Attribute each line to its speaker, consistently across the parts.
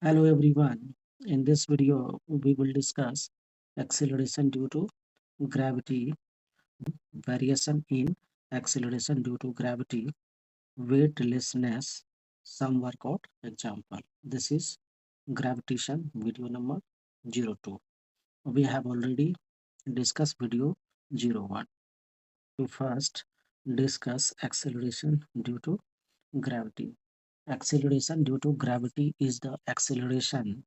Speaker 1: Hello everyone. In this video, we will discuss acceleration due to gravity, variation in acceleration due to gravity, weightlessness, some workout example. This is gravitation video number 02. We have already discussed video 01. To first discuss acceleration due to gravity. Acceleration due to gravity is the acceleration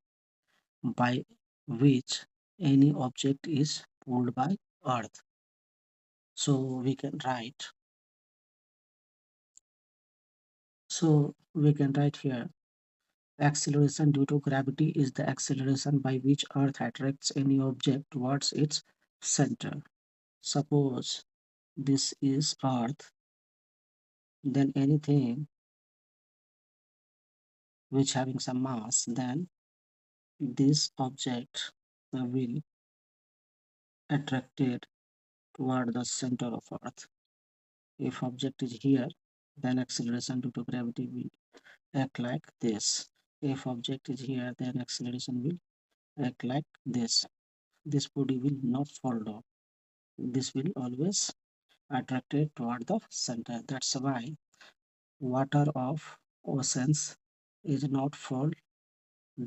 Speaker 1: by which any object is pulled by earth. So we can write. So we can write here. Acceleration due to gravity is the acceleration by which earth attracts any object towards its center. Suppose this is earth, then anything which having some mass, then this object will attracted toward the center of earth. If object is here, then acceleration due to gravity will act like this. If object is here, then acceleration will act like this. This body will not fall down. This will always attracted toward the center. That's why water of oceans is not fall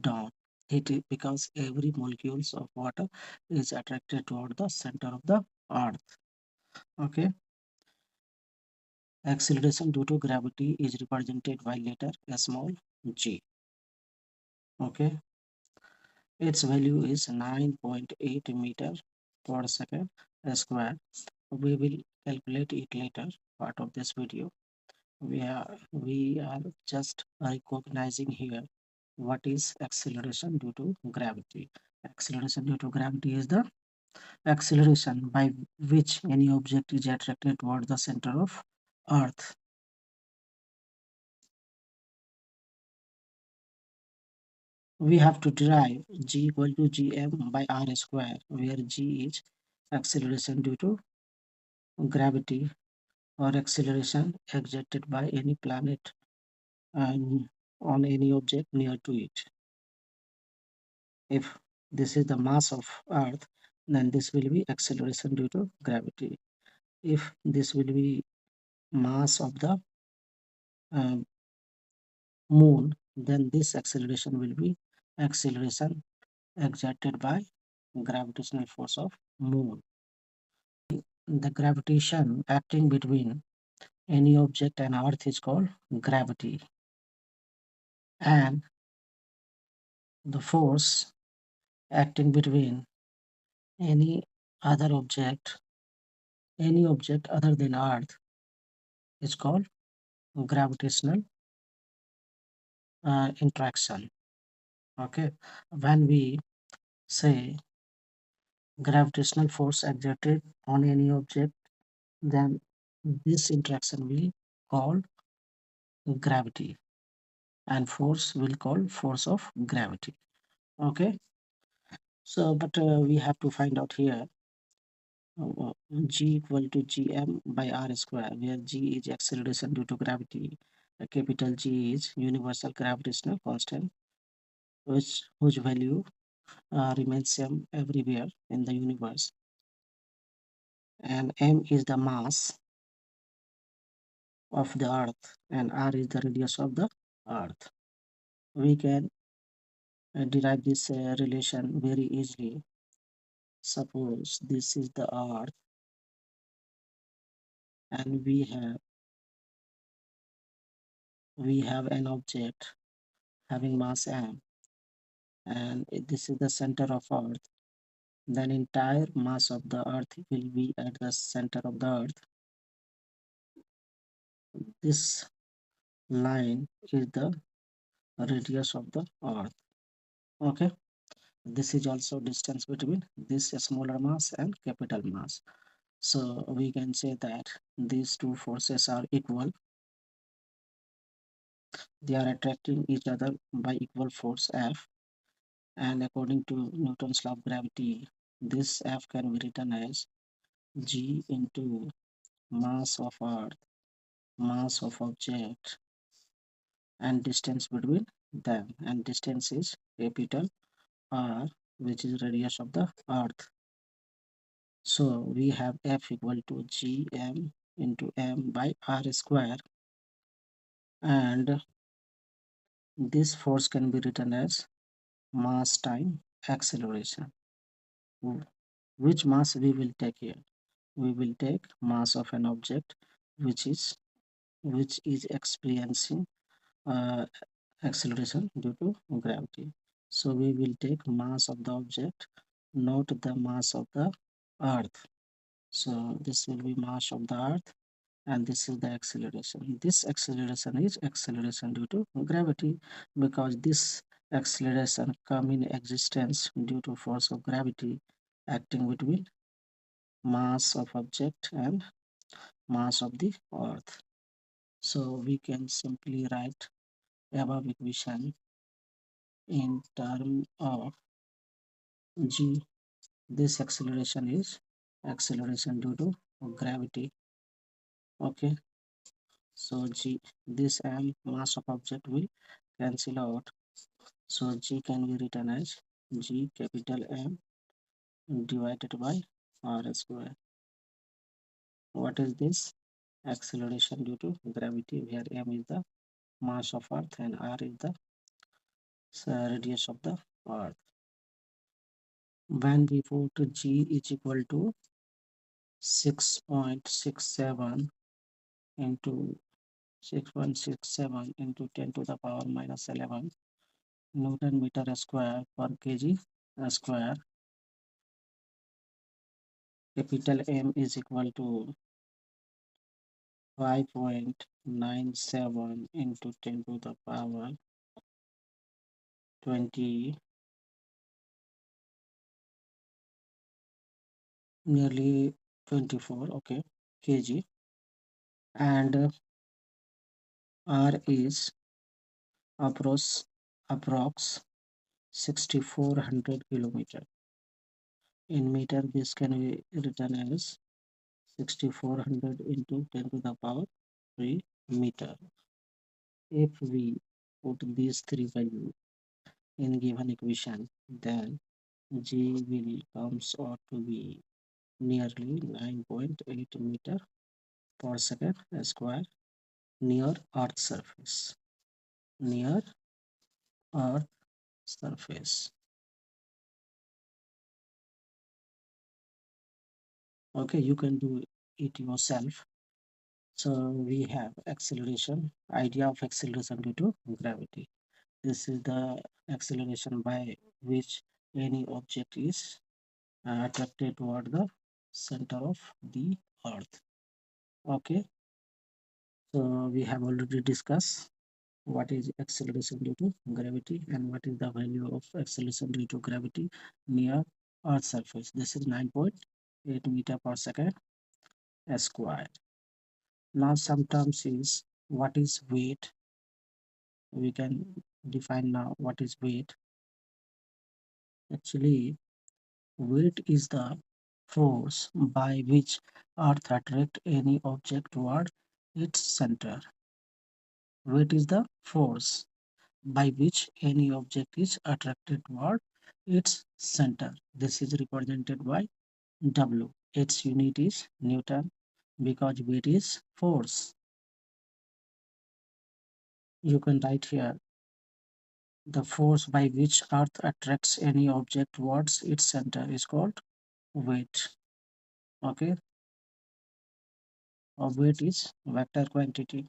Speaker 1: down. It is because every molecules of water is attracted toward the center of the earth. Okay. Acceleration due to gravity is represented by letter small g. Okay. Its value is 9.8 meter per second square. We will calculate it later part of this video. We are just recognizing here what is acceleration due to gravity. Acceleration due to gravity is the acceleration by which any object is attracted toward the center of earth. We have to derive g equal to gm by r square, where g is acceleration due to gravity or acceleration exerted by any planet and on any object near to it. If this is the mass of earth, then this will be acceleration due to gravity. If this will be mass of the um, moon, then this acceleration will be acceleration exerted by gravitational force of moon. The gravitation acting between any object and earth is called gravity, and the force acting between any other object, any object other than earth, is called gravitational interaction. Okay, when we say gravitational force exerted on any object, then this interaction will called gravity, and force will call force of gravity. Okay, so but we have to find out here g equal to gm by r square, where g is acceleration due to gravity, capital G is universal gravitational constant, whose value remains same everywhere in the universe, and m is the mass of the earth, and r is the radius of the earth. We can derive this relation very easily. Suppose this is the earth, and we have an object having mass m, and this is the center of earth, then entire mass of the earth will be at the center of the earth. This line is the radius of the earth. Okay, this is also distance between this smaller mass and capital mass. So we can say that these two forces are equal. They are attracting each other by equal force F, and according to Newton's law of gravity, this F can be written as g into mass of earth, mass of object, and distance between them, and distance is capital R, which is radius of the earth. So we have F equal to gm into m by r square, and this force can be written as mass time acceleration. Wh- which mass we will take here? We will take mass of an object which is experiencing uh, acceleration due to gravity. So we will take mass of the object, not the mass of the earth. So this will be mass of the earth, and this is the acceleration. This acceleration is acceleration due to gravity, because this acceleration come in existence due to force of gravity acting between mass of object and mass of the earth. So we can simply write above equation in term of g. This acceleration is acceleration due to gravity. Okay, so g, this m mass of object will cancel out. So g can be written as g capital M divided by r square. What is this? Acceleration due to gravity, where m is the mass of earth and r is the radius of the earth. When we put g is equal to 6.67 into 6.67 into 10 to the power minus 11 Newton meter square per kg square, capital M is equal to 5.97 into 10 to the power 20, nearly 24, okay, kg, and R is approx 6400 kilometer. In meter, this can be written as 6400 into 10 to the power 3 meter. If we put these three values in given equation, then G will comes out to be nearly 9.8 meter per second square near Earth surface. Near Earth surface. Okay, you can do it yourself. So we have acceleration, idea of acceleration due to gravity. This is the acceleration by which any object is attracted toward the center of the earth. Okay, so we have already discussed what is acceleration due to gravity and what is the value of acceleration due to gravity near earth surface. This is 9.8 meter per second square. Now some terms is what is weight. We can define now what is weight. Actually, weight is the force by which earth attract any object toward its center. Weight is the force by which any object is attracted toward its center. This is represented by W. Its unit is Newton, because weight is force. You can write here the force by which earth attracts any object towards its center is called weight. Okay, weight is vector quantity.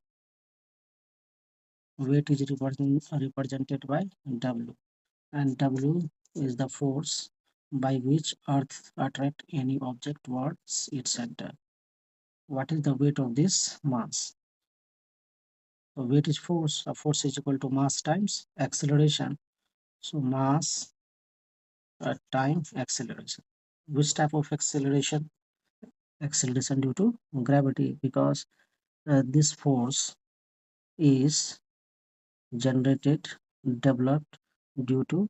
Speaker 1: Weight is represented by W, and W is the force by which earth attract any object towards its center. What is the weight of this mass? So weight is force. A force is equal to mass times acceleration. So mass time acceleration. Which type of acceleration? Acceleration due to gravity, because this force is generated, developed due to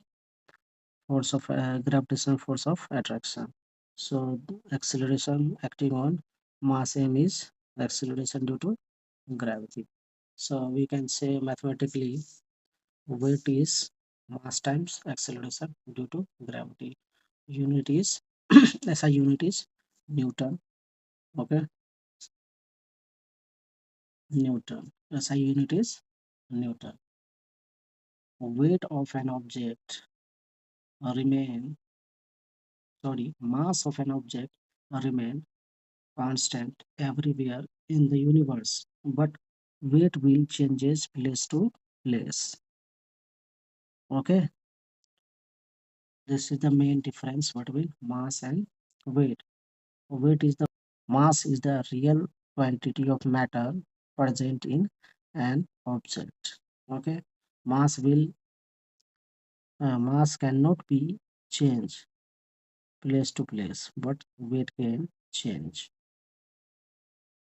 Speaker 1: force of gravitational force of attraction. So acceleration acting on mass m is acceleration due to gravity. So we can say mathematically weight is mass times acceleration due to gravity. Unit is SI unit is Newton. Okay, Newton. SI unit is Newton. Weight of an object remain mass of an object remain constant everywhere in the universe, but weight will changes place to place. Okay, this is the main difference between mass and weight. Weight is the mass is the real quantity of matter present in an object. Okay, mass cannot be changed place to place, but weight can change.